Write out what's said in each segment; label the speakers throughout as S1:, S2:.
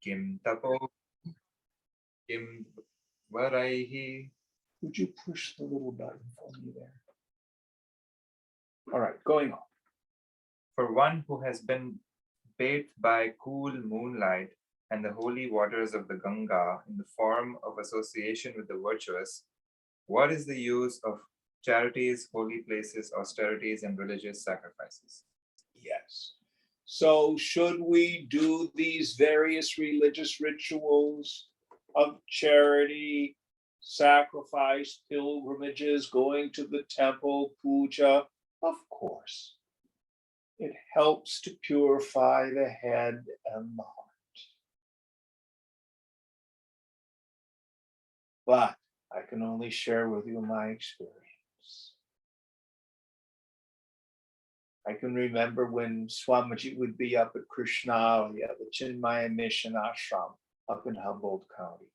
S1: Kim tapo kim varaihi.
S2: Would you push the little button for me there? All right, going on.
S1: For one who has been bathed by cool moonlight and the holy waters of the Ganga in the form of association with the virtuous, what is the use of charities, holy places, austerities, and religious sacrifices?
S2: Yes. So should we do these various religious rituals of charity, sacrifice, pilgrimages, going to the temple, puja? Of course. It helps to purify the head and the heart. But I can only share with you my experience. I can remember when Swamiji would be up at Krishnalaya, the Chinmaya Mission Ashram up in Humboldt County.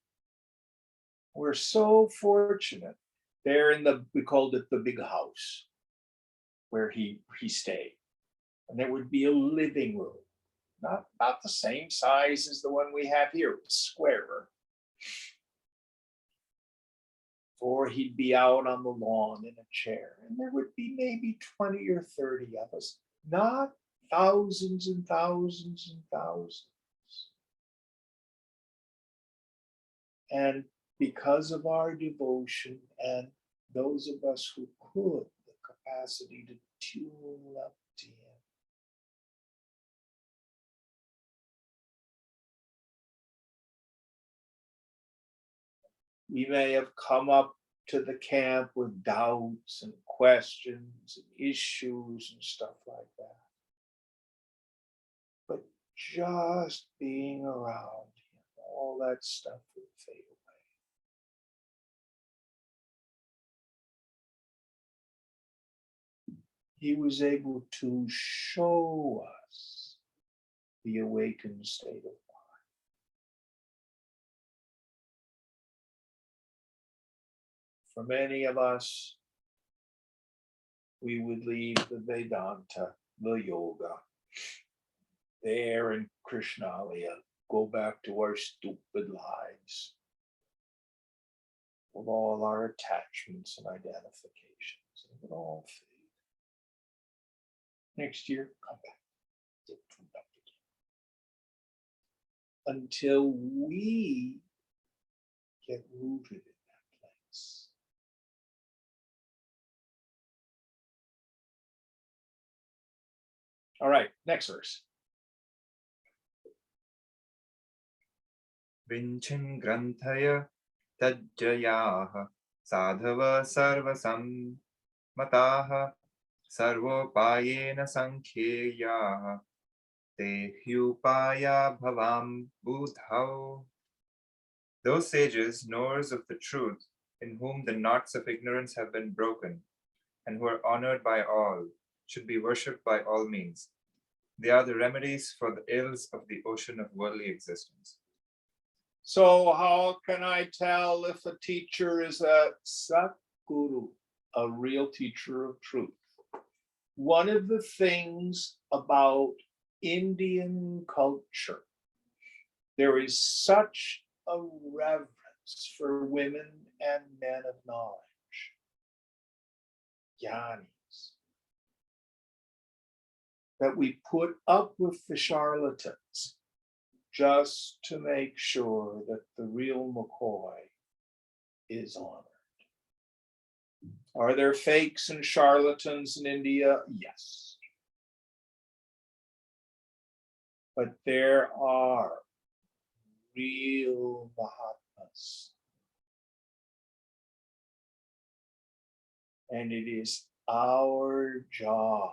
S2: We're so fortunate. There we called it the big house where he stayed. And there would be a living room, not the same size as the one we have here, it was squarer. Or he'd be out on the lawn in a chair, and there would be maybe 20 or 30 of us, not thousands and thousands and thousands. And because of our devotion and those of us who could, the capacity to tune up to him, we may have come up to the camp with doubts and questions and issues and stuff like that. But just being around him, all that stuff would fade away. He was able to show us the awakened state of mind. For many of us, we would leave the Vedanta, the yoga, there in Krishnalaya, go back to our stupid lives with all our attachments and identifications. It would all fade. Next year, come back. Get tuned up again. Until we get rooted in that place. All right, next verse.
S1: Vinchin granthaya tajjayaha sadhava sarvasam mataha sarvopayena sankhyeyaha te hyupaya bhavam budhau. Those sages, knowers of the truth, in whom the knots of ignorance have been broken, and who are honored by all, should be worshipped by all means. They are the remedies for the ills of the ocean of worldly existence.
S2: So how can I tell if a teacher is a Satguru, a real teacher of truth? One of the things about Indian culture, there is such a reverence for women and men of knowledge, jnanis, that we put up with the charlatans just to make sure that the real McCoy is honored. Are there fakes and charlatans in India? Yes. But there are real Mahatmas. And it is our job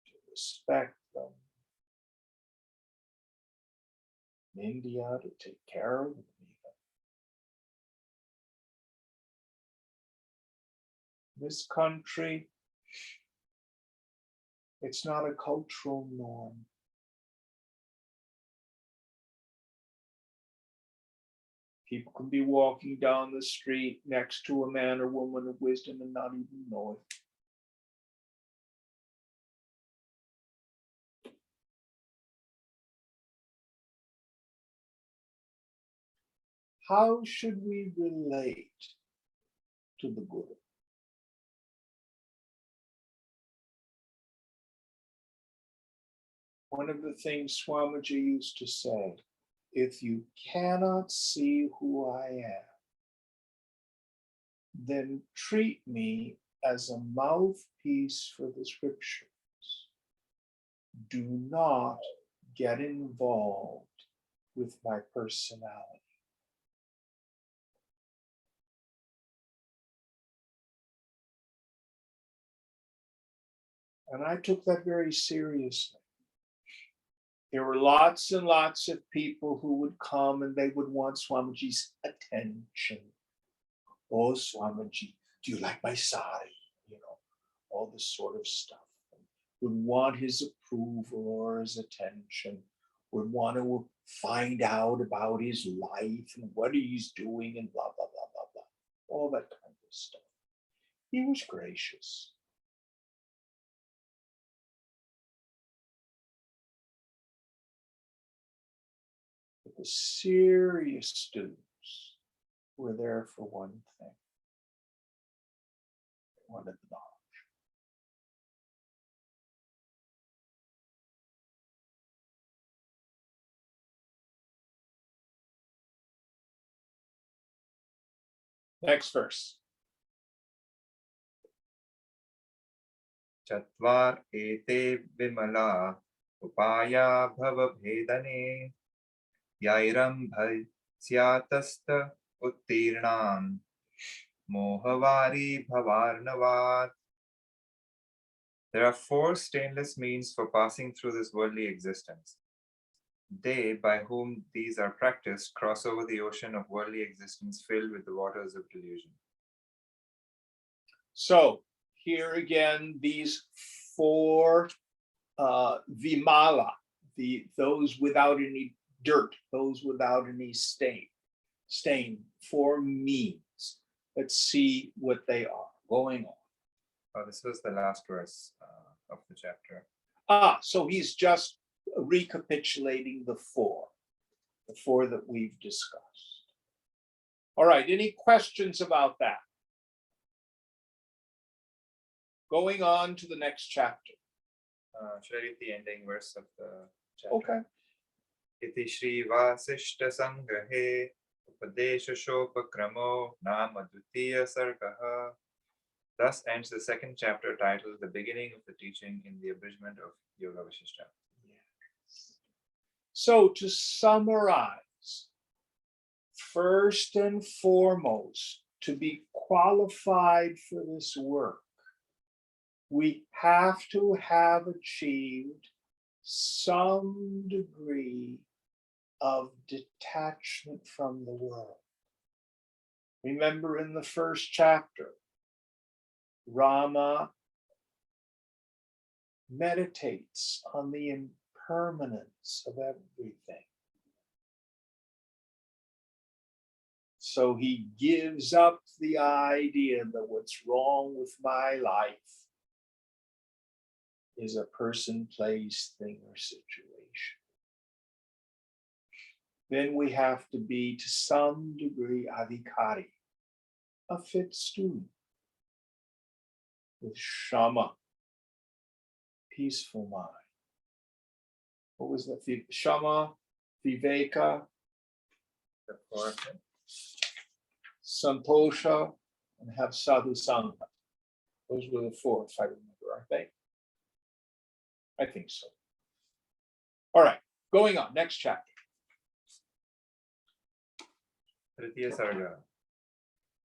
S2: to respect them. In India, to take care of them. This country, it's not a cultural norm. People can be walking down the street next to a man or woman of wisdom and not even know it. how should we relate to the Guru? One of the things Swamiji used to say, if you cannot see who I am, then treat me as a mouthpiece for the scriptures. Do not get involved with my personality. And I took that very seriously. There were lots and lots of people who would come and they would want Swamiji's attention. Oh, Swamiji, do you like my sari? You know, all this sort of stuff. Would want his approval or his attention, would want to find out about his life and what he's doing and blah, blah, blah, blah, blah. All that kind of stuff. He was gracious. But the serious students were there for one thing. They wanted the knowledge. Next verse.
S1: चत्वार एते विमला उपाया भवभेदने यैरम्भस्यातस्त उत्तीर्णान् मोहवारी भवार्णवात्. There are four stainless means for passing through this worldly existence. They, by whom these are practiced, cross over the ocean of worldly existence filled with the waters of delusion.
S2: So here again, these four vimala, those without any dirt, those without any stain, four means. Let's see what they are going on.
S1: Oh, this was the last verse of the chapter.
S2: So he's just recapitulating the four that we've discussed. All right, any questions about that? Going on to the next chapter.
S1: Should I read the ending verse of the chapter?
S2: Okay.
S1: Iti Shri Vasishtha Sangrahe Upadesha Shopakramo Nama Dutiya Sargaha. Thus ends the second chapter titled The Beginning of the Teaching in the Abridgment of Yoga Vashishta.
S2: Yes. So to summarize, first and foremost, to be qualified for this work, we have to have achieved some degree of detachment from the world. Remember in the first chapter, Rama meditates on the impermanence of everything. So he gives up the idea that what's wrong with my life is a person, place, thing, or situation. Then we have to be to some degree adhikari, a fit student, with shama, peaceful mind. What was that? Shama, viveka, santosha, and have sadhu sangha. Those were the four, if I remember, aren't they? I think so. All right, going on, next chapter.
S1: Tritiya Sarga.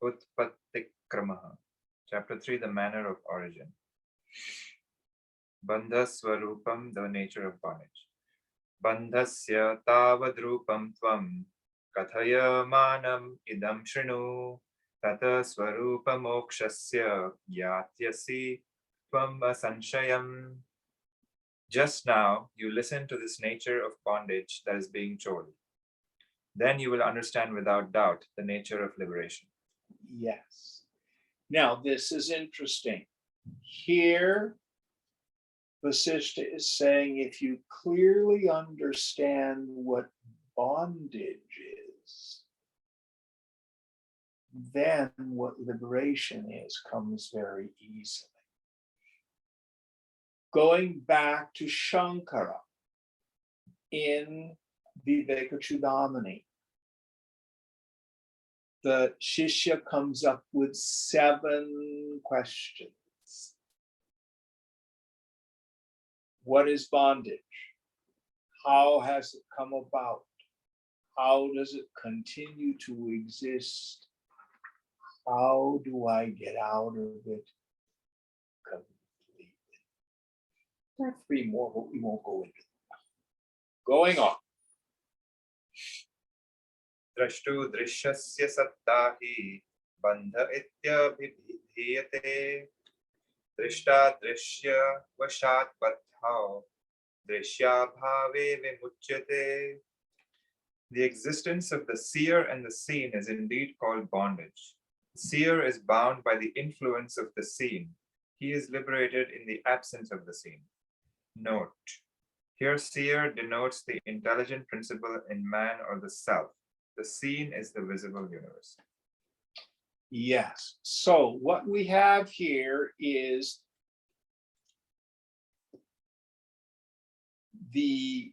S1: Utpattikramaha. Chapter 3, the manner of origin. Bandha Swarupam, the nature of bondage. Bandhasya tavadrupam tvam kathaya manam idam shrinu tata swarupa mokshasya yatyasi tvam asanshayam. Just now, you listen to this nature of bondage that is being told. Then you will understand without doubt the nature of liberation.
S2: Yes. Now, this is interesting. Here, Vasishtha is saying if you clearly understand what bondage is, then what liberation is comes very easily. Going back to Shankara in Vivekachudamani, the Shishya comes up with 7 questions. What is bondage? How has it come about? How does it continue to exist? How do I get out of it completely? There are 3 more, but we won't go into them. Going on.
S1: Drashtu दृश्यस्य सत्ता हि बन्ध इत्यभिधीयते दृष्टा दृश्य वशात् बद्धौ दृश्याभावे विमुच्यते. The existence of the seer and the seen is indeed called bondage. The seer is bound by the influence of the seen. He is liberated in the absence of the seen. Note, here seer denotes the intelligent principle in man or the self. The seen is the visible universe.
S2: Yes. So what we have here is the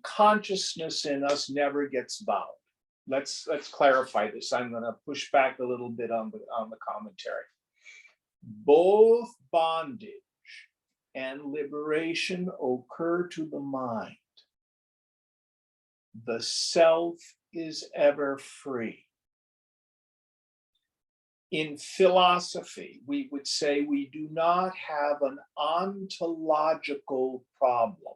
S2: consciousness in us never gets bound. Let's clarify this. I'm going to push back a little bit on the commentary. Both bondage and liberation occur to the mind. The self is ever free. In philosophy, we would say we do not have an ontological problem.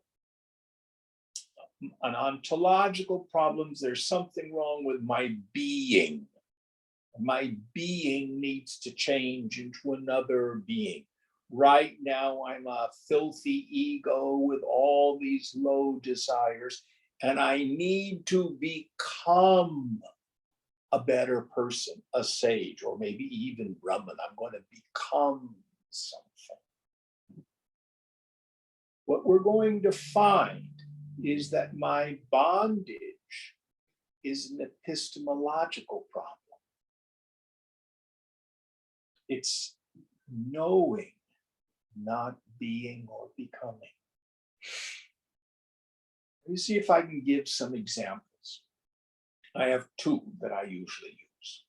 S2: An ontological problem is there's something wrong with my being. My being needs to change into another being. Right now, I'm a filthy ego with all these low desires, and I need to become a better person, a sage, or maybe even Brahman. I'm going to become something. What we're going to find is that my bondage is an epistemological problem. It's knowing, not being or becoming. Let me see if I can give some examples. I have 2 that I usually use.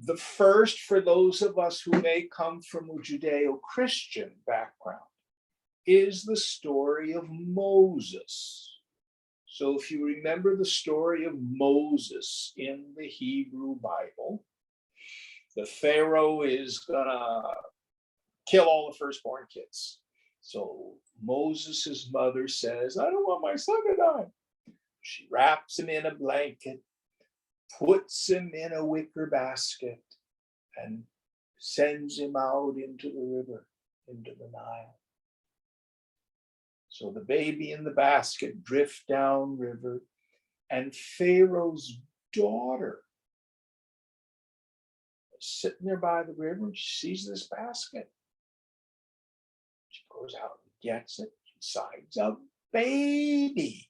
S2: The first, for those of us who may come from a Judeo-Christian background, is the story of Moses. So if you remember the story of Moses in the Hebrew Bible, the Pharaoh is gonna kill all the firstborn kids. So Moses's mother says, I don't want my son to die. She wraps him in a blanket, puts him in a wicker basket, and sends him out into the river, into the Nile. So the baby in the basket drifts down river, and Pharaoh's daughter is sitting there by the river, and she sees this basket. She goes out and gets it, finds a baby.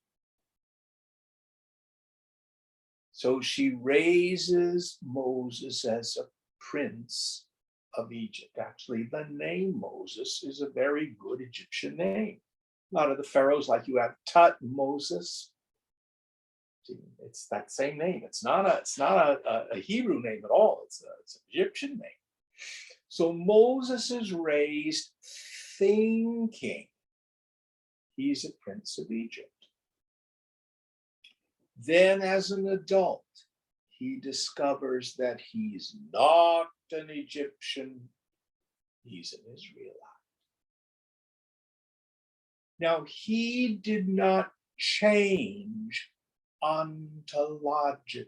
S2: So she raises Moses as a prince of Egypt. Actually, the name Moses is a very good Egyptian name. A lot of the pharaohs, like you have Tut, Moses. It's that same name. It's not a Hebrew name at all. It's an Egyptian name. So Moses is raised thinking he's a prince of Egypt. Then as an adult, he discovers that he's not an Egyptian, he's an Israelite. Now, he did not change ontologically.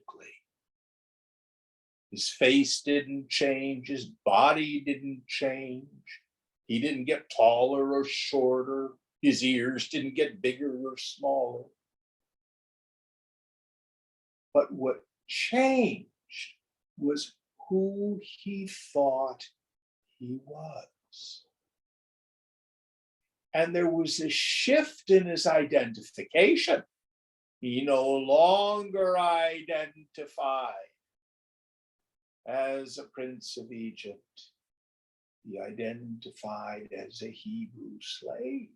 S2: His face didn't change, his body didn't change. He didn't get taller or shorter, his ears didn't get bigger or smaller. But what changed was who he thought he was. And there was a shift in his identification. He no longer identified as a prince of Egypt. He identified as a Hebrew slave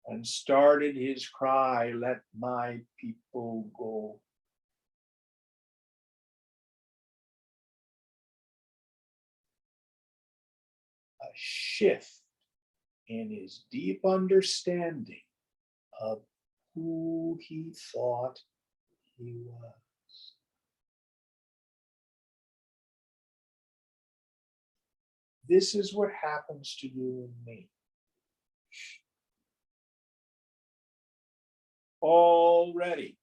S2: and started his cry, "Let my people go." A shift in his deep understanding of who he thought he was. This is what happens to you and me. Already,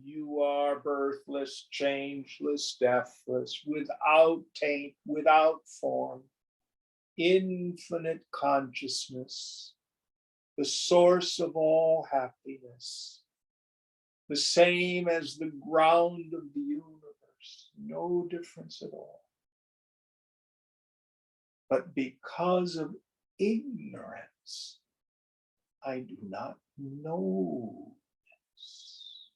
S2: you are birthless, changeless, deathless, without taint, without form, infinite consciousness, the source of all happiness, the same as the ground of the universe, no difference at all. But because of ignorance, I do not know this.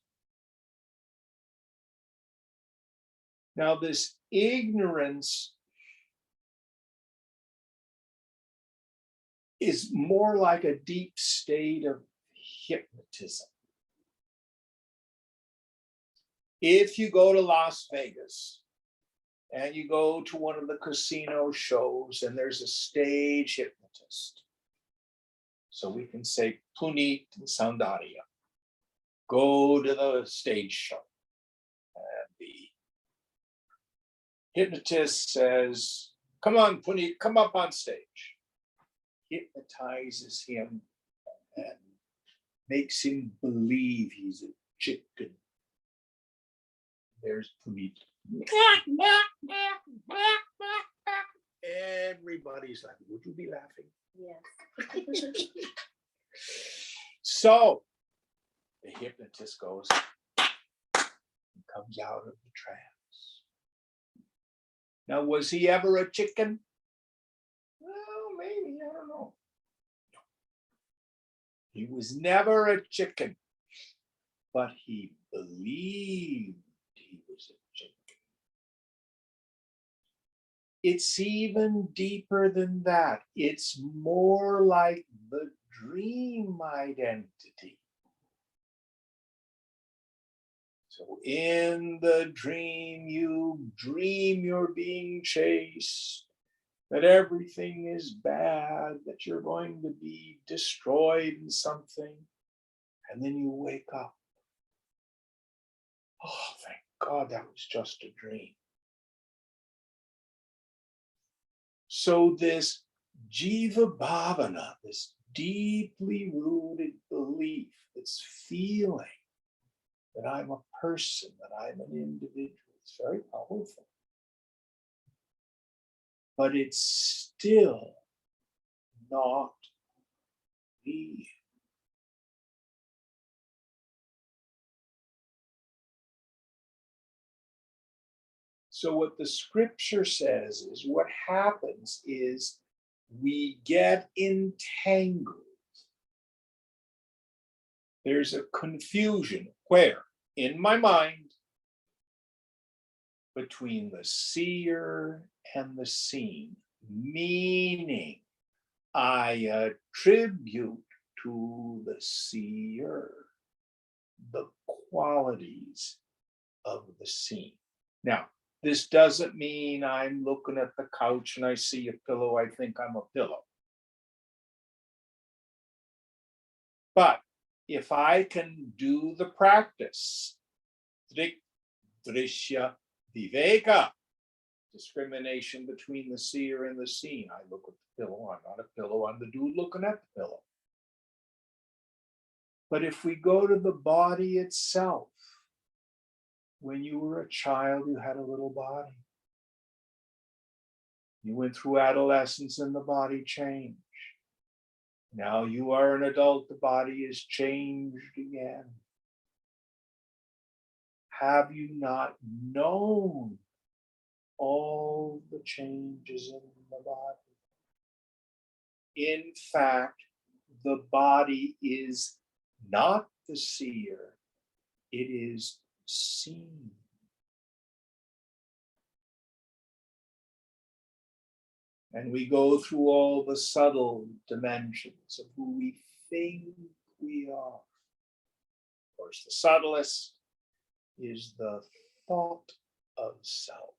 S2: Now, this ignorance is more like a deep state of hypnotism. If you go to Las Vegas and you go to one of the casino shows and there's a stage hypnotist, so we can say Puneet and Soundarya go to the stage show, and the hypnotist says, "Come on, Puneet, come up on stage." Hypnotizes him and makes him believe he's a chicken. There's Puneet. Everybody's laughing. Would you be laughing?
S3: Yes.
S2: So the hypnotist goes and comes out of the trance. Now, was he ever a chicken? Well, maybe, I don't know. No. He was never a chicken, but he believed he was a chicken. It's even deeper than that. It's more like the dream identity. So in the dream, you dream you're being chased, that everything is bad, that you're going to be destroyed in something, and then you wake up. Oh, thank God that was just a dream. So this Jiva Bhavana, this deeply rooted belief, this feeling that I'm a person, that I'm an individual, it's very powerful. But it's still not real. So what the scripture says is what happens is we get entangled. There's a confusion where, in my mind, between the seer and the seen, meaning I attribute to the seer the qualities of the seen. Now, this doesn't mean I'm looking at the couch and I see a pillow, I think I'm a pillow. But if I can do the practice, drishya viveka, discrimination between the seer and the seen. I look at the pillow, I'm not a pillow, I'm the dude looking at the pillow. But if we go to the body itself, when you were a child, you had a little body. You went through adolescence and the body changed. Now you are an adult, the body is changed again. Have you not known all the changes in the body? In fact, the body is not the seer, it is seen. And we go through all the subtle dimensions of who we think we are. Of course, the subtlest is the thought of self.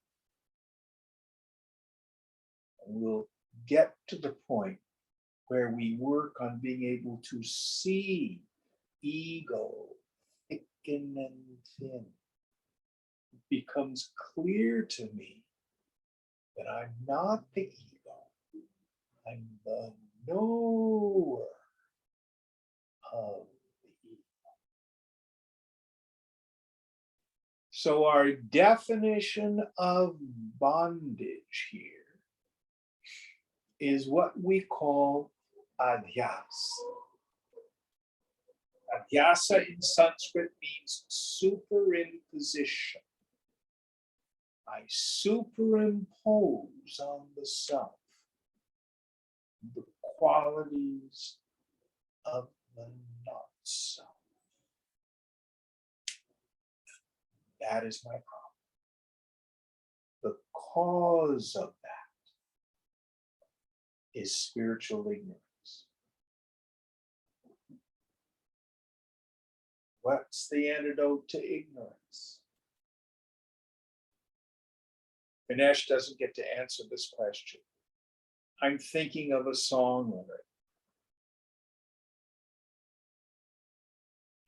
S2: And we'll get to the point where we work on being able to see ego thicken and thin. It becomes clear to me that I'm not the ego. I'm the knower of the ego. So our definition of bondage here is what we call adhyasa. Adhyasa in Sanskrit means superimposition. I superimpose on the self the qualities of the not self. That is my problem. The cause of that is spiritual ignorance. What's the antidote to ignorance? Ganesh doesn't get to answer this question. I'm thinking of a song lyric.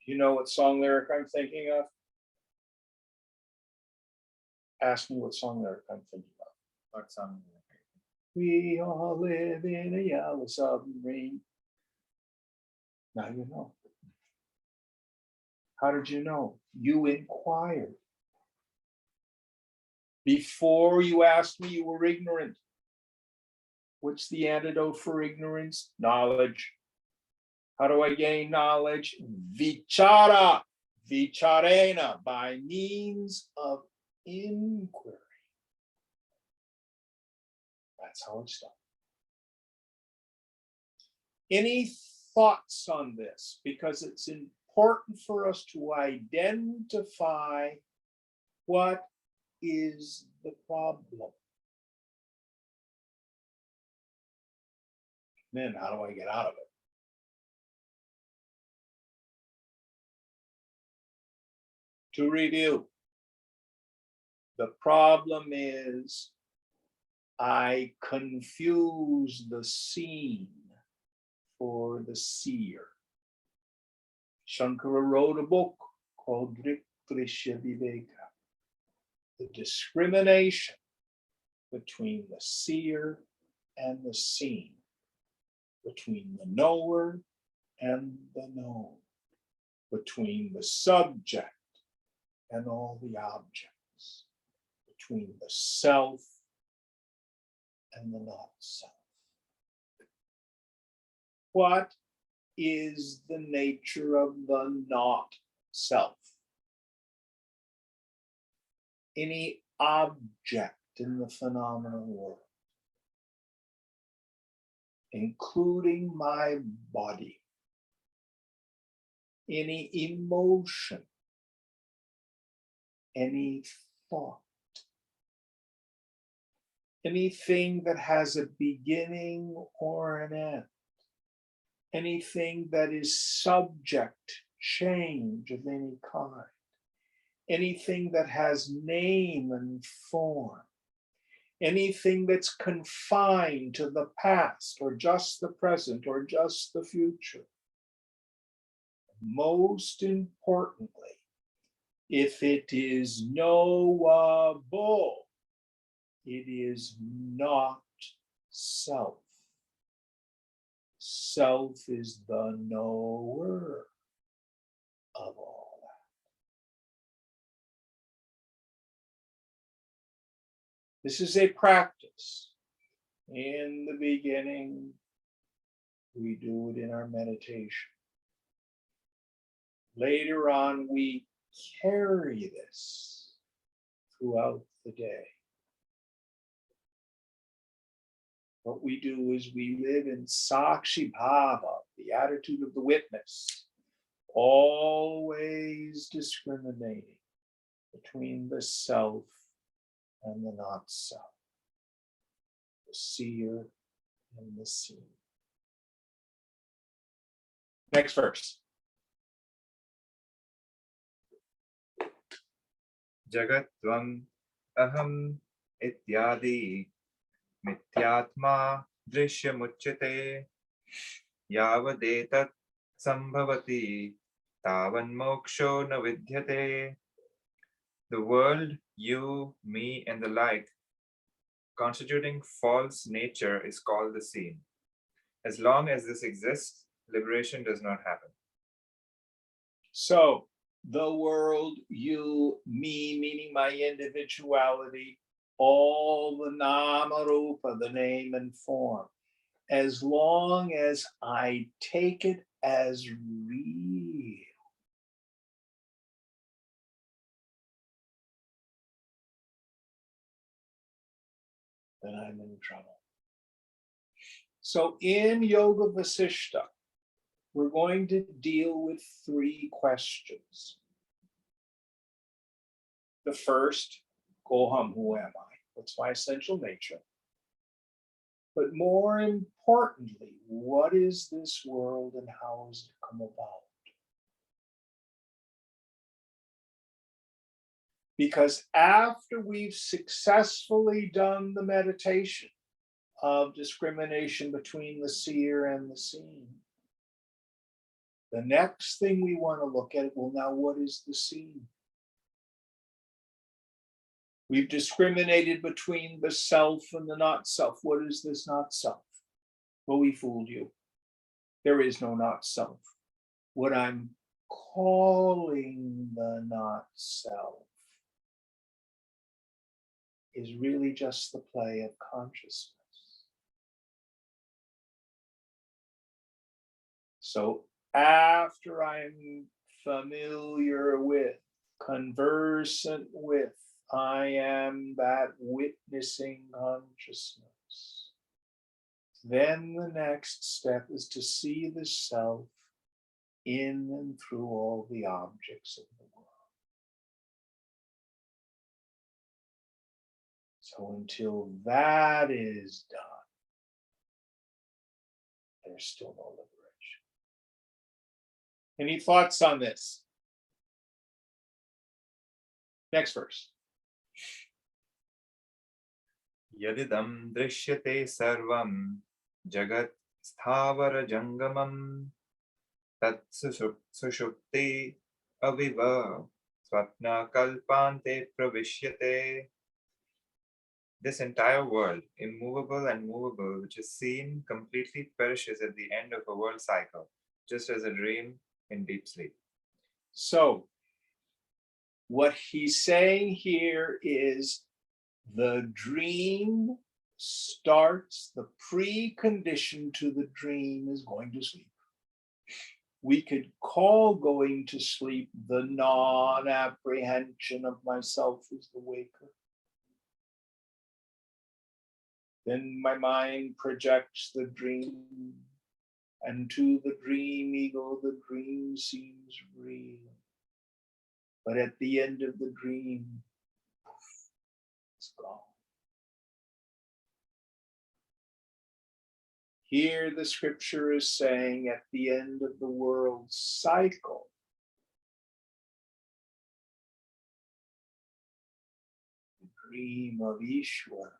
S2: Do you know what song lyric I'm thinking of? Ask me what song lyric I'm thinking of.
S1: What song?
S2: We all live in a yellow submarine. Now you know. How did you know? You inquired. Before you asked me, you were ignorant. What's the antidote for ignorance? Knowledge. How do I gain knowledge? Vichara, vicharena, by means of inquiry. That's how it's done. Any thoughts on this? Because it's important for us to identify what is the problem. Then how do I get out of it? To review, the problem is I confuse the seen for the seer. Shankara wrote a book called Drishya Viveka, the discrimination between the seer and the seen, between the knower and the known, between the subject and all the objects, between the self and the not self. What is the nature of the not self? Any object in the phenomenal world, including my body, any emotion, any thought, anything that has a beginning or an end, anything that is subject change of any kind, anything that has name and form, anything that's confined to the past or just the present or just the future. Most importantly, if it is knowable, it is not self. Self is the knower of all that. This is a practice. In the beginning, we do it in our meditation. Later on, we carry this throughout the day. What we do is we live in Sakshi Bhava, the attitude of the witness, always discriminating between the self and the not self, the seer and the seen. Next verse.
S1: Jagatvam aham ityadi mityatma drishyamukhyate yavadetat sambhavati tavan moksho na vidyate. The world, you, me, and the like, constituting false nature, is called the seen. As long as this exists, liberation does not happen.
S2: So the world, you, me, meaning my individuality, all the nama rupa, the name and form, as long as I take it as real, then I'm in trouble. So in Yoga Vasishtha, we're going to deal with 3 questions. The first, Koham, who am I? What's my essential nature? But more importantly, what is this world and how has it come about? Because after we've successfully done the meditation of discrimination between the seer and the seen, the next thing we want to look at, well, now what is the seen? We've discriminated between the self and the not self. What is this not self? Well, we fooled you. There is no not self. What I'm calling the not self is really just the play of consciousness. So after I'm familiar with, conversant with, I am that witnessing consciousness, then the next step is to see the self in and through all the objects of the world. So until that is done, there's still no liberation. Any thoughts on this? Next verse.
S1: Yadidam drishyate sarvam jagat sthavara jangamam tat sushupti aviva swapna kalpante pravishyate. This entire world, immovable and movable, which is seen, completely perishes at the end of a world cycle, just as a dream in deep sleep.
S2: So what he's saying here is the dream starts, the precondition to the dream is going to sleep. We could call going to sleep the non-apprehension of myself as the waker. Then my mind projects the dream, and to the dream ego, the dream seems real. But at the end of the dream, it's gone. Here the scripture is saying at the end of the world cycle, the dream of Ishwara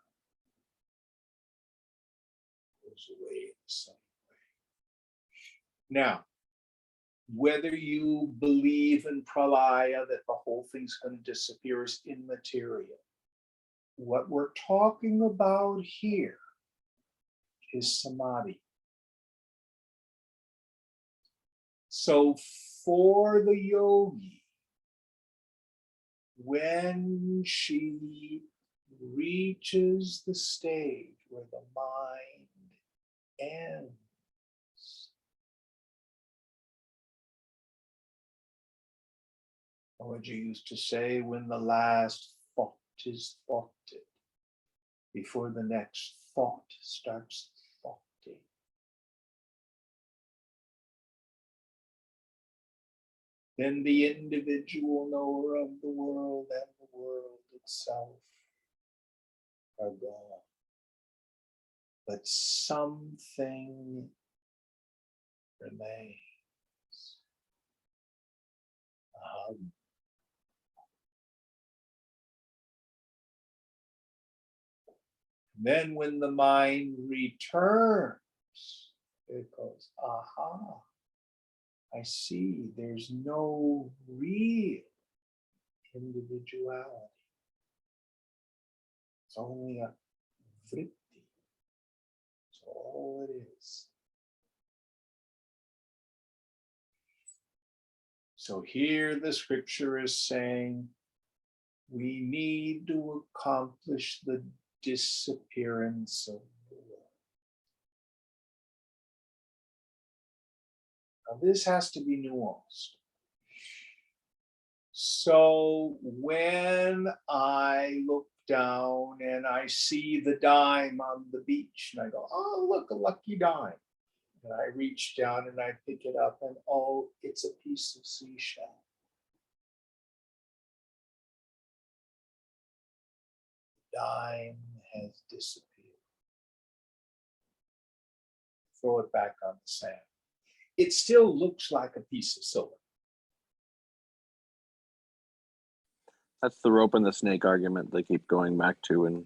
S2: goes away in the same way. Now, whether you believe in pralaya, that the whole thing's going to disappear, is immaterial. What we're talking about here is samadhi. So for the yogi, when she reaches the stage where the mind ends, or what you used to say, when the last thought is thoughted, before the next thought starts thoughting. Then the individual knower of the world and the world itself are gone. But something remains. A hug. Then when the mind returns, it goes, aha, I see there's no real individuality. It's only a vritti. That's all it is. So here the scripture is saying we need to accomplish the disappearance of the world. Now this has to be nuanced. So when I look down and I see the dime on the beach and I go, oh, look, a lucky dime. And I reach down and I pick it up and oh, it's a piece of seashell. The dime has disappeared. Throw it back on the sand. It still looks like a piece of silver.
S4: That's the rope and the snake argument they keep going back to in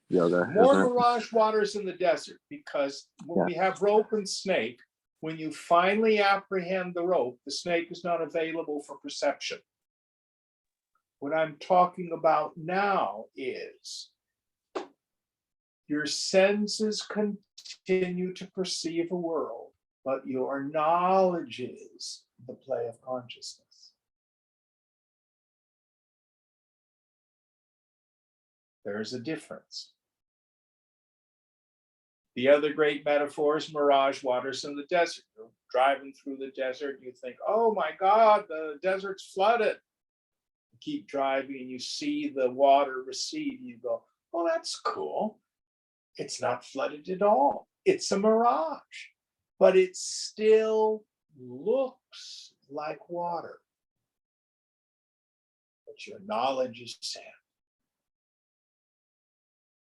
S4: yoga.
S2: More
S4: isn't it?
S2: mirage waters in the desert, because when we have rope and snake, when you finally apprehend the rope, the snake is not available for perception. What I'm talking about now is your senses continue to perceive a world, but your knowledge is the play of consciousness. There's a difference. The other great metaphor is mirage waters in the desert. You're driving through the desert, you think, oh my God, the desert's flooded. You keep driving and you see the water recede. You go, oh, that's cool. It's not flooded at all. It's a mirage, but it still looks like water. But your knowledge is sand.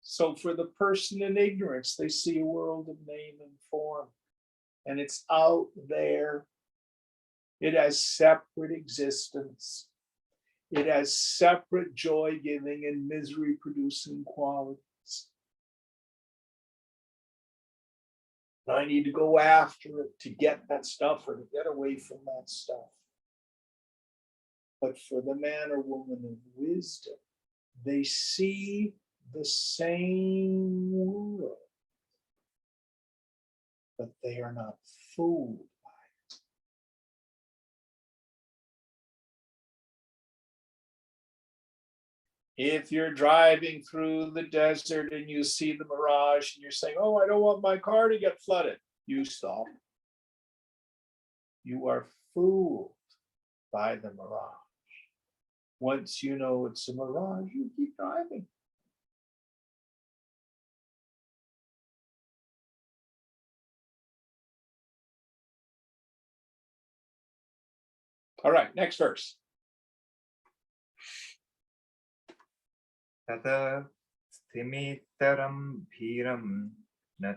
S2: So for the person in ignorance, they see a world of name and form, and it's out there. It has separate existence. It has separate joy-giving and misery-producing qualities. I need to go after it to get that stuff or to get away from that stuff. But for the man or woman of wisdom, they see the same world, but they are not fooled by it. If you're driving through the desert and you see the mirage and you're saying, oh, I don't want my car to get flooded, you stop. You are fooled by the mirage. Once you know it's a mirage, you keep driving. All right, next verse.
S1: Tata sthimitaram bhiram na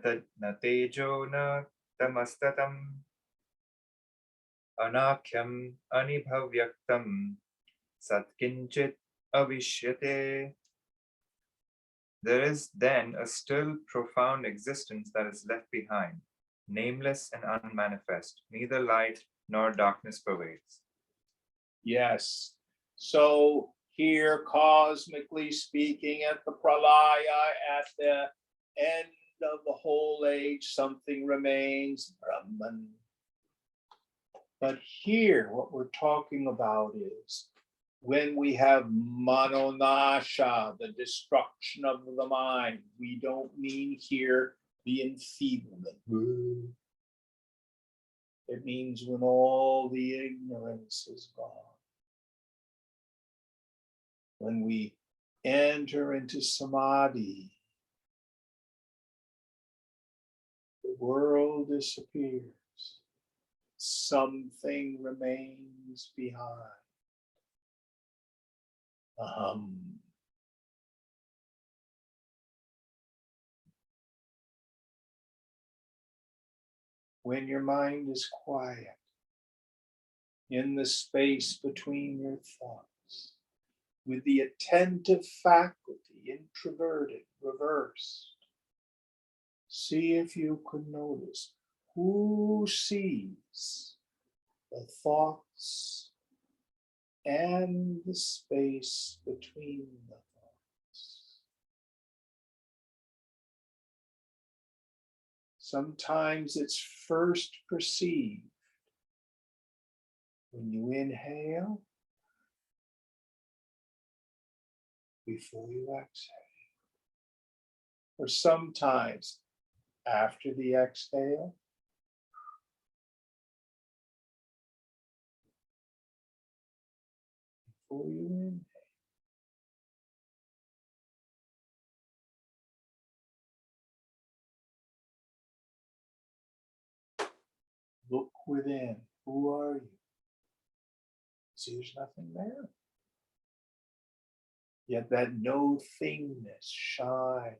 S1: tejo na tamastatam anakhyam anibhavyaktam satkinchit avishyate. There is then a still profound existence that is left behind, nameless and unmanifest, neither light nor darkness pervades.
S2: Yes. So here, cosmically speaking, at the pralaya, at the end of the whole age, something remains, Brahman. But here, what we're talking about is when we have manonasha, the destruction of the mind, we don't mean here the enfeeblement. It means when all the ignorance is gone. When we enter into samadhi. The world disappears. Something remains behind. When your mind is quiet, in the space between your thoughts, with the attentive faculty introverted, reversed, see if you could notice who sees the thoughts and the space between the thoughts. Sometimes it's first perceived when you inhale before you exhale, or sometimes after the exhale, before you inhale. Look within. Who are you? See, there's nothing there. Yet that no thingness shines.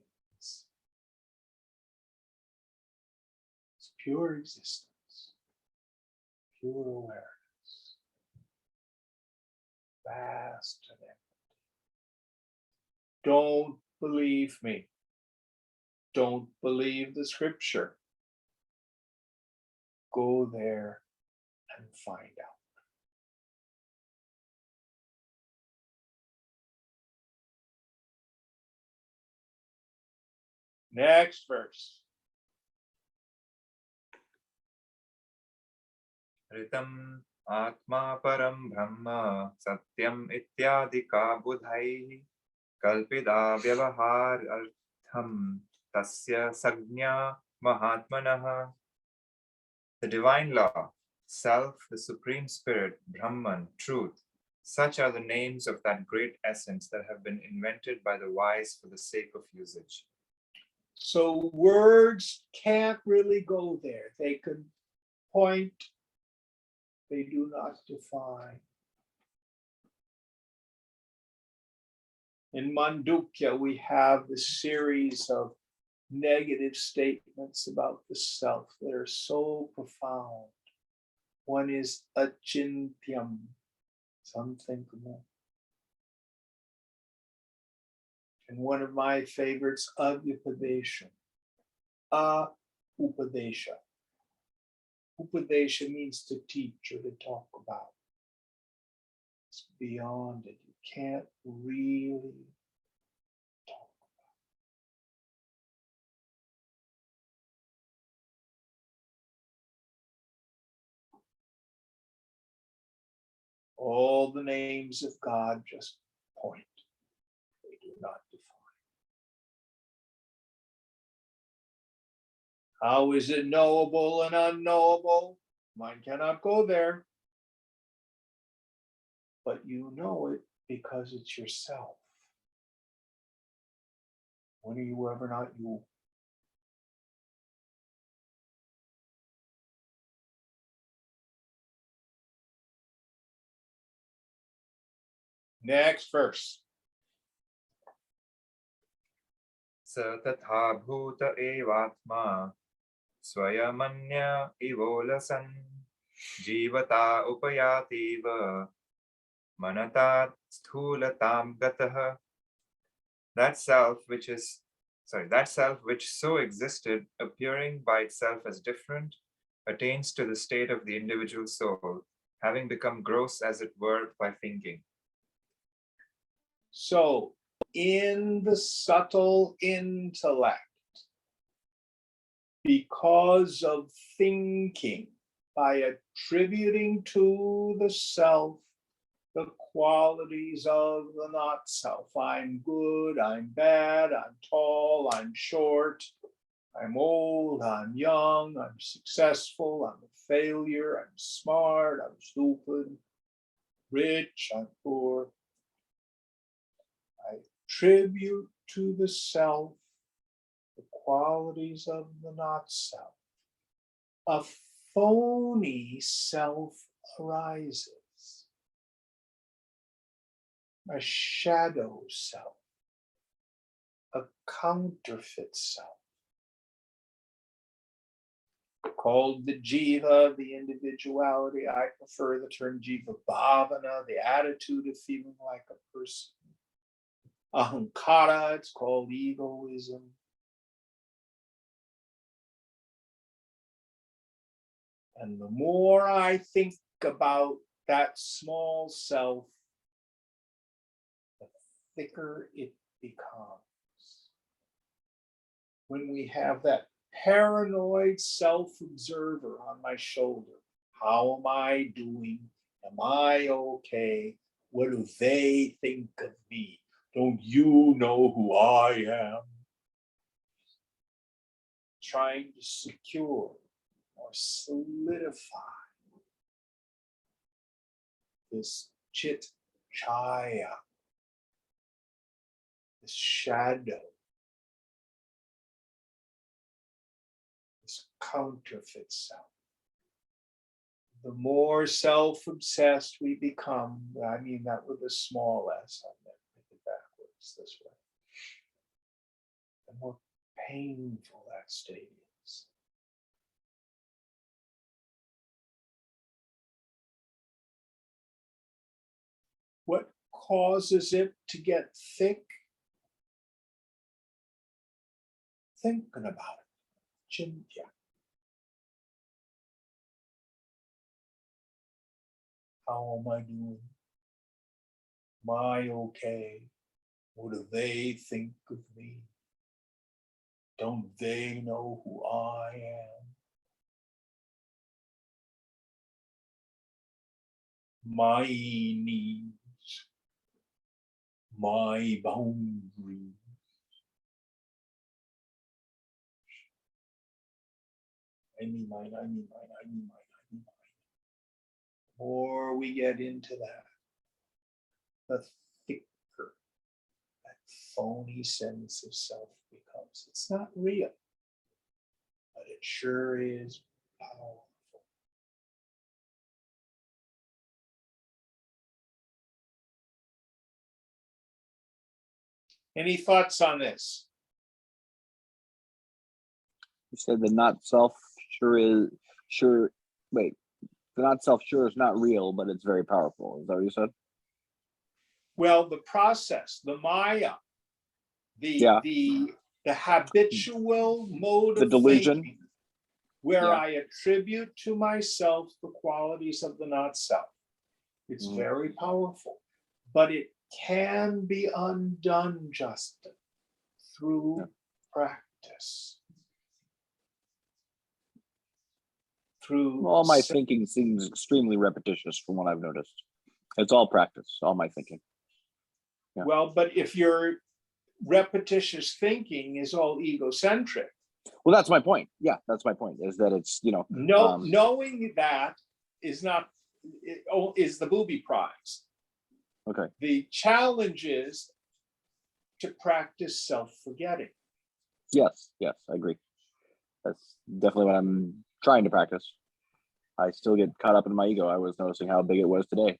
S2: It's pure existence, pure awareness, vast and empty. Don't believe me. Don't believe the scripture. Go there and find out. Next verse.
S1: ऋतम् आत्मा परं ब्रह्म सत्यम् इत्यादिका बुधैः कल्पिता व्यवहारार्थं तस्य संज्ञा महात्मनः. The divine law, self, the supreme spirit, Brahman, truth, such are the names of that great essence that have been invented by the wise for the sake of usage.
S2: So words can't really go there. They can point, they do not define. In Mandukya, we have this series of negative statements about the self that are so profound. One is achintyam, something more. And one of my favorites, avyupadesha. Upadesha. Upadesha means to teach or to talk about. It's beyond it. You can't really talk about it. All the names of God just point. They do not define. How is it knowable and unknowable? Mind cannot go there. But you know it because it's yourself. When are you ever not you? Next verse.
S1: स तथा भूत एवात्मा स्वयमन्य इवोलसन् जीवता उपयातीव मनता स्थूलतां गतः. That self which so existed, appearing by itself as different, attains to the state of the individual soul, having become gross as it were by thinking.
S2: So, in the subtle intellect, because of thinking, by attributing to the self the qualities of the not self. I'm good, I'm bad, I'm tall, I'm short, I'm old, I'm young, I'm successful, I'm a failure, I'm smart, I'm stupid, rich, I'm poor. I attribute to the self the qualities of the not self, a phony self arises, a shadow self, a counterfeit self, called the jiva, the individuality. I prefer the term jiva bhavana, the attitude of feeling like a person. Ahankara, it's called egoism. And the more I think about that small self, the thicker it becomes. When we have that paranoid self-observer on my shoulder, how am I doing? Am I okay? What do they think of me? Don't you know who I am? Trying to secure or solidify this chit chaya, this shadow, this counterfeit self. The more self-obsessed we become, I mean that with a small s, I'm going to make it backwards this way, the more painful that state is. What causes it to get thick? Thinking about it. Chintya. How am I doing? Am I okay? What do they think of me? Don't they know who I am? My needs, my boundaries. I need mine. The more we get into that, the thicker that phony sense of self becomes. It's not real, but it sure is powerful. Any thoughts on this?
S4: You said the not self the not self sure is not real, but it's very powerful. Is that what you said?
S2: Well, the process, the Maya, the habitual mode
S4: The
S2: of
S4: delusion.
S2: thinking, where
S4: Yeah.
S2: I attribute to myself the qualities of the not self. It's very powerful, but it can be undone, Justin, through practice. Through
S4: All my thinking seems extremely repetitious from what I've noticed. It's all practice, all my thinking. Yeah.
S2: Well, but if your repetitious thinking is all egocentric.
S4: Well, that's my point. Yeah, that's my point, is that it's,
S2: knowing that is not, is the booby prize.
S4: okay.
S2: The challenge is to practice self-forgetting.
S4: Yes, I agree. That's definitely what I'm trying to practice. I still get caught up in my ego. I was noticing how big it was today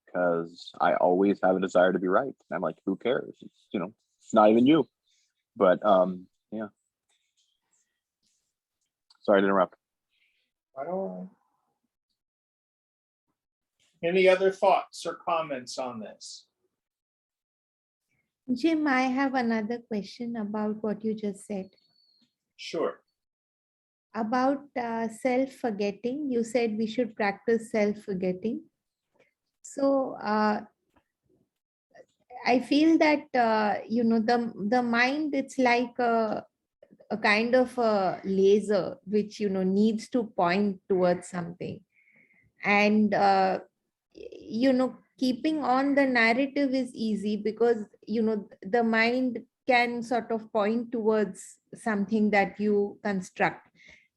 S4: because I always have a desire to be right. And I'm like, who cares? It's, it's not even you. But yeah. Sorry to interrupt.
S2: I don't know. Any other thoughts or comments on this?
S3: Jim, I have another question about what you just said.
S2: Sure.
S3: About self-forgetting. You said we should practice self-forgetting. So I feel that, the mind, it's like a kind of a laser which, needs to point towards something. And, keeping on the narrative is easy because, the mind can sort of point towards something that you construct.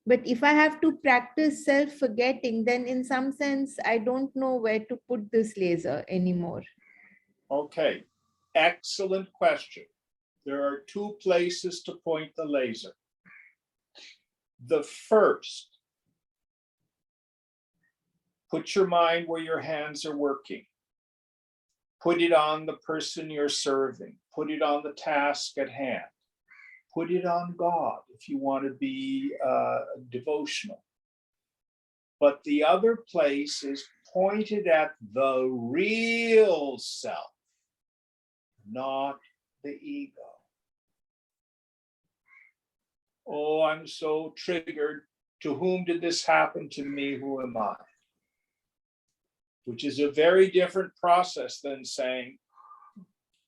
S3: But if I have to practice self-forgetting, then in some sense, I don't know where to put this laser anymore.
S2: Okay. Excellent question. There are two places to point the laser. The first, put your mind where your hands are working. Put it on the person you're serving. Put it on the task at hand. Put it on God if you want to be devotional. But the other place is pointed at the real self, not the ego. Oh, I'm so triggered. To whom did this happen? To me, who am I? Which is a very different process than saying,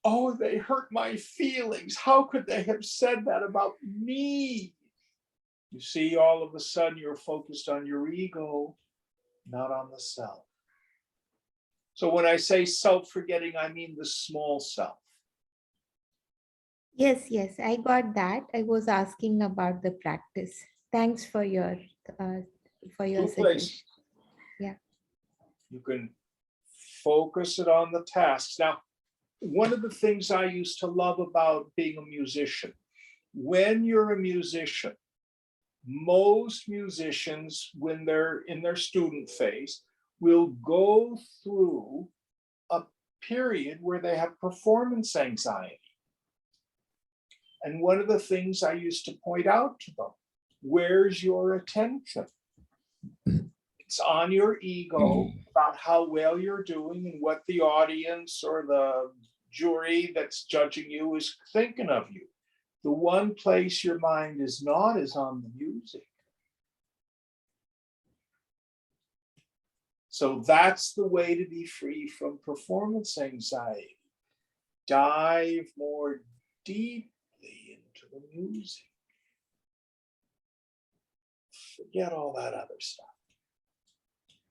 S2: oh, they hurt my feelings. How could they have said that about me? You see, all of a sudden you're focused on your ego, not on the self. So when I say self-forgetting, I mean the small self.
S3: Yes, I got that. I was asking about the practice. Thanks for your
S2: Two
S3: suggestion.
S2: places.
S3: Yeah.
S2: You can focus it on the tasks. Now, one of the things I used to love about being a musician, when you're a musician, most musicians, when they're in their student phase, will go through a period where they have performance anxiety. And one of the things I used to point out to them, where's your attention? It's on your ego about how well you're doing and what the audience or the jury that's judging you is thinking of you. The one place your mind is not is on the music. So that's the way to be free from performance anxiety. Dive more deeply into the music. Forget all that other stuff.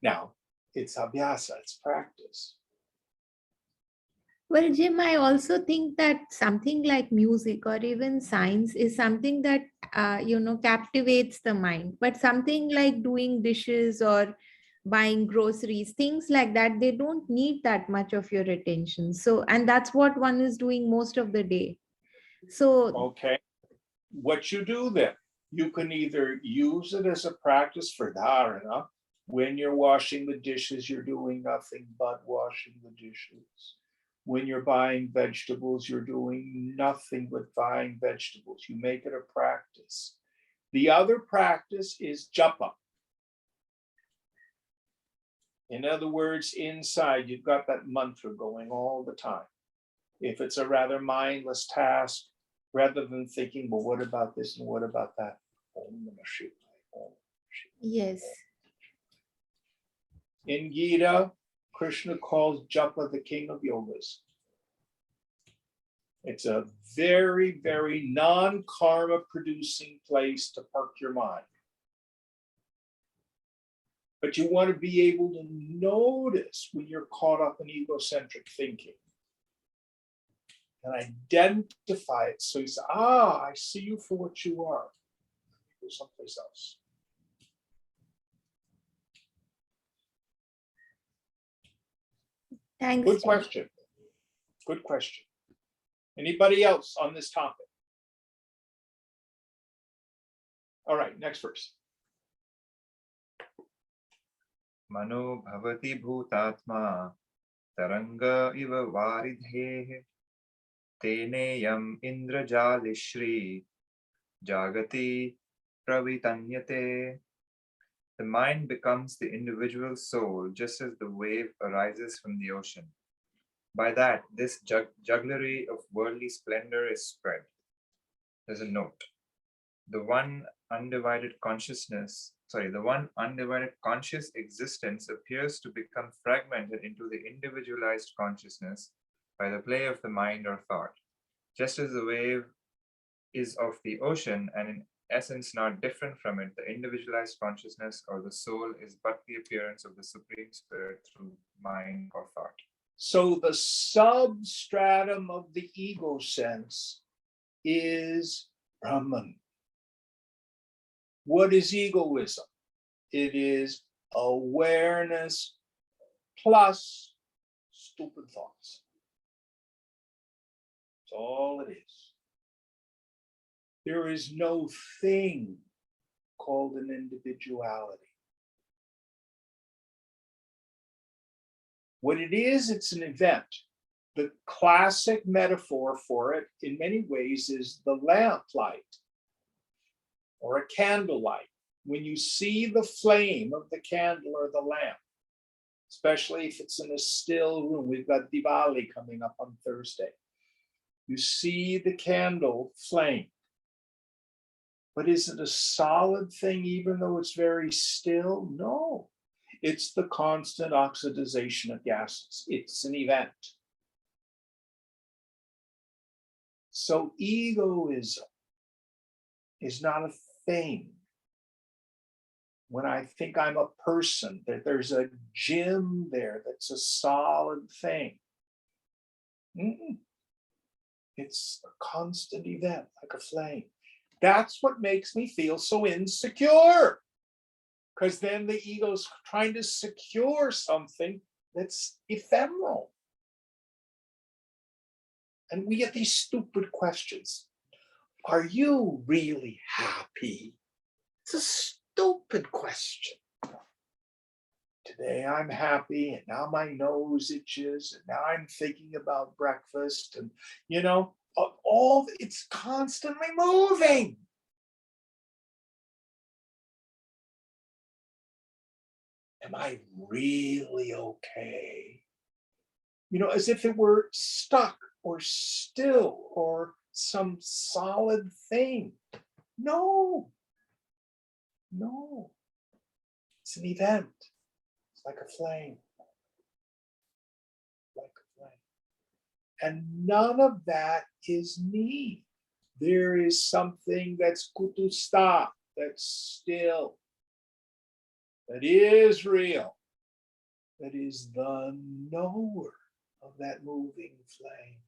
S2: Now, it's abhyasa, it's practice.
S3: Well, Jim, I also think that something like music or even science is something that, captivates the mind. But something like doing dishes or buying groceries, things like that, they don't need that much of your attention. So, and that's what one is doing most of the day. So,
S2: Okay, what you do then, you can either use it as a practice for dharana. When you're washing the dishes, you're doing nothing but washing the dishes. When you're buying vegetables, you're doing nothing but buying vegetables. You make it a practice. The other practice is japa. In other words, inside, you've got that mantra going all the time. If it's a rather mindless task, rather than thinking, well, what about this and what about that? Om Namah Shivaya, Om Namah Shivaya.
S3: yes.
S2: In Gita, Krishna calls japa the king of yogas. It's a very, very non-karma producing place to park your mind. But you want to be able to notice when you're caught up in egocentric thinking and identify it. So you say, I see you for what you are. Go someplace else.
S3: Thanks.
S2: Good
S3: Jim.
S2: question. Good question. Anybody else on this topic? All right, next verse.
S1: Mano bhavati bhutatma taranga iva varidhehe teneyam indrajalishri jagati pravitanyate. The mind becomes the individual soul just as the wave arises from the ocean. By that, this jugglery of worldly splendor is spread. There's a note. The one undivided conscious existence appears to become fragmented into the individualized consciousness by the play of the mind or thought. Just as the wave is of the ocean and in essence not different from it, the individualized consciousness or the soul is but the appearance of the Supreme Spirit through mind or thought.
S2: So the substratum of the ego sense is Brahman. What is egoism? It is awareness plus stupid thoughts. all it is. There is no thing called an individuality. What it is, it's an event. The classic metaphor for it, in many ways, is the lamp light or a candle light. When you see the flame of the candle or the lamp, especially if it's in a still room, we've got Diwali coming up on Thursday. You see the candle flame. But is it a solid thing even though it's very still? No. It's the constant oxidization of gases. It's an event. So egoism is not a thing. When I think I'm a person, that there's a gym there that's a solid thing. It's a constant event, like a flame. That's what makes me feel so insecure. Because then the ego's trying to secure something that's ephemeral. And we get these stupid questions. Are you really happy? It's a stupid question. Today I'm happy, and now my nose itches, and now I'm thinking about breakfast, and all it's constantly moving. Am I really okay? As if it were stuck or still or some solid thing. No. It's an event. It's like a flame. And none of that is me. There is something that's kutusta, that's still, that is real, that is the knower of that moving flame.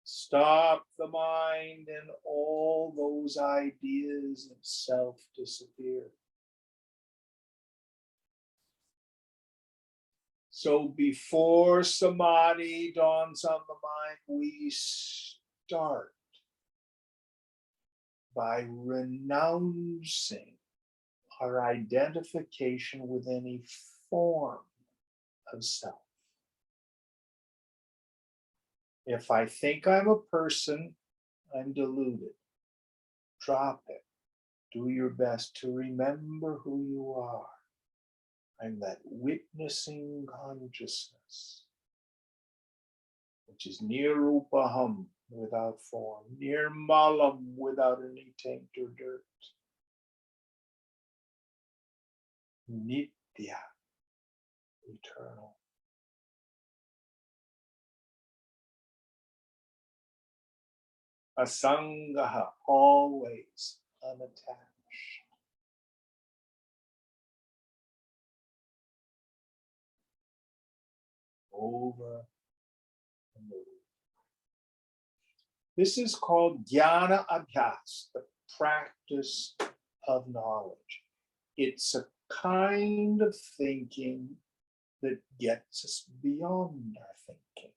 S2: Stop the mind and all those ideas of self disappear. So before samadhi dawns on the mind, we start by renouncing our identification with any form of self. If I think I'm a person, I'm deluded. Drop it. Do your best to remember who you are. I'm that witnessing consciousness, which is nirupaham, without form, nirmalam, without any taint or dirt, nitya, eternal. Asangaha, always unattached. Over and over. This is called jnana abhyas, the practice of knowledge. It's a kind of thinking that gets us beyond our thinking.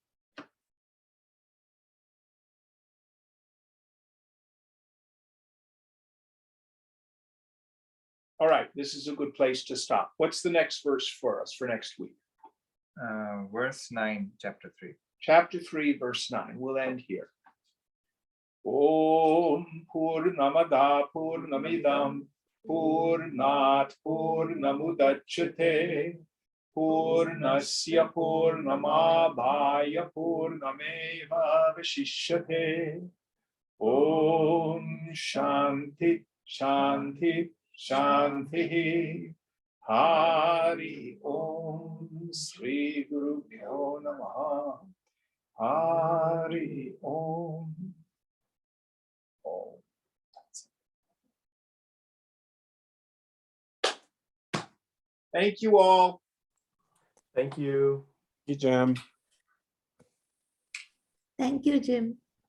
S2: All right, this is a good place to stop. What's the next verse for us for next week?
S1: Verse 9, chapter 3.
S2: Chapter 3, verse 9. We'll end here. Om Purnamada Purnamidam Purnat Purnamudachyate Purnasya Purnamabhaya Purnameva Vasishtha. Om Shanti Shanti Shanti. Hari Om Sri Guru Bhyo Namaha. Hari Om. Thank you all.
S5: Thank you.
S6: Thank you, Jim.
S3: Thank you, Jim.